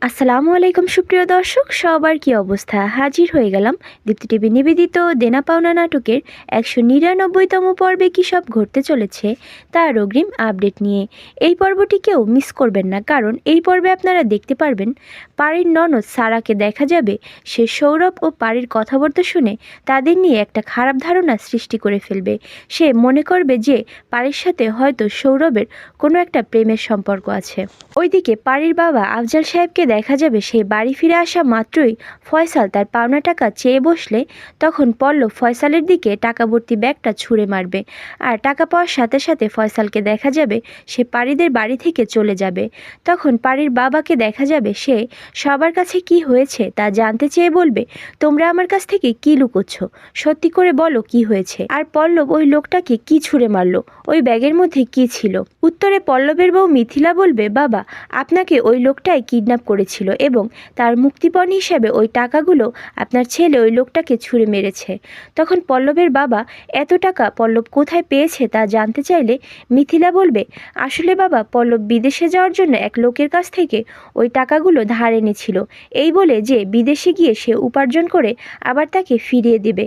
আসসালামু আলাইকুম সুপ্রিয় দর্শক, সবার কি অবস্থা? হাজির হয়ে গেলাম দীপ্তি টিভি নিবেদিত দেনা পাওনা নাটকের 199তম পর্বে কী সব ঘটতে চলেছে তার অগ্রিম আপডেট নিয়ে। এই পর্বটি কেউ মিস করবেন না, কারণ এই পর্বে আপনারা দেখতে পারবেন পারির ননদ সারাকে দেখা যাবে সে সৌরভ ও পারির কথাবার্তা শুনে তাদের নিয়ে একটা খারাপ ধারণা সৃষ্টি করে ফেলবে। সে মনে করবে যে পারির সাথে হয়তো সৌরভের কোনো একটা প্রেমের সম্পর্ক আছে। ওইদিকে পারির বাবা আফজাল সাহেবকে দেখা যাবে সেই বাড়ি ফিরে আসা মাত্রই ফয়সাল তার পাওনা টাকা চেয়ে বসলে তখন পল্লব ফয়সালের দিকে টাকা ভর্তি ব্যাগটা ছুঁড়ে মারবে। আর টাকা পাওয়ার সাথে সাথে ফয়সালকে দেখা যাবে সে পারিদের বাড়ি থেকে চলে যাবে। তখন পারির বাবাকে দেখা যাবে সে সবার কাছে কি হয়েছে তা জানতে চেয়ে বলবে, তোমরা আমার কাছ থেকে কি লুকোচ্ছ, সত্যি করে বলো কি হয়েছে। আর পল্লব ওই লোকটাকে কি ছুঁড়ে মারলো, ওই ব্যাগের মধ্যে কি ছিল। উত্তরে পল্লবের বউ মিথিলা বলবে, বাবা আপনাকে ওই লোকটাই কিডন্যাপ করেছিল এবং তার মুক্তিপণ হিসেবে ওই টাকাগুলো আপনার ছেলে ওই লোকটাকে ছুঁড়ে মেরেছে। তখন পল্লবের বাবা এত টাকা পল্লব কোথায় পেয়েছে তা জানতে চাইলে মিথিলা বলবে, আসলে বাবা পল্লব বিদেশে যাওয়ার জন্য এক লোকের কাছ থেকে ওই টাকাগুলো ধার এনেছিল, এই বলে যে বিদেশে গিয়ে সে উপার্জন করে আবার তাকে ফিরিয়ে দেবে।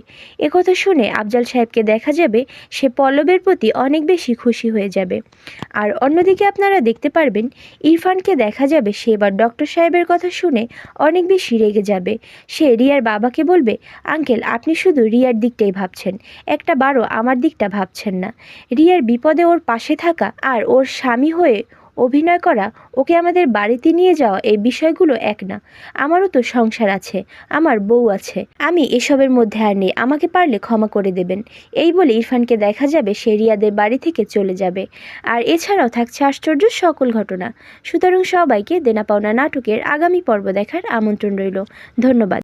একথা শুনে আফজাল সাহেবকে দেখা যাবে সে পল্লবের প্রতি অনেক বেশি খুশি হয়ে যাবে। আর অন্যদিকে আপনারা দেখতে পারবেন ইরফানকে দেখা যাবে সে এবার ডক্টর সাহেবের কথা শুনে অনেক বেশি রেগে যাবে। সে রিয়ার বাবাকে বলবে, আঙ্কেল আপনি শুধু রিয়ার দিকটাই ভাবছেন, একটা বারও আমার দিকটা ভাবছেন না। রিয়ার বিপদে ওর পাশে থাকা আর ওর স্বামী হয়ে অভিনয় করা, ওকে আমাদের বাড়িতে নিয়ে যাওয়া, এই বিষয়গুলো এক না। আমারও তো সংসার আছে, আমার বউ আছে, আমি এসবের মধ্যে আর নেই, আমাকে পারলে ক্ষমা করে দেবেন। এই বলে ইরফানকে দেখা যাবে সে রিয়াদের বাড়ি থেকে চলে যাবে। আর এছাড়াও থাকছে আশ্চর্য সকল ঘটনা। সুতরাং সবাইকে দেনা পাওনা নাটকের আগামী পর্ব দেখার আমন্ত্রণ রইল। ধন্যবাদ।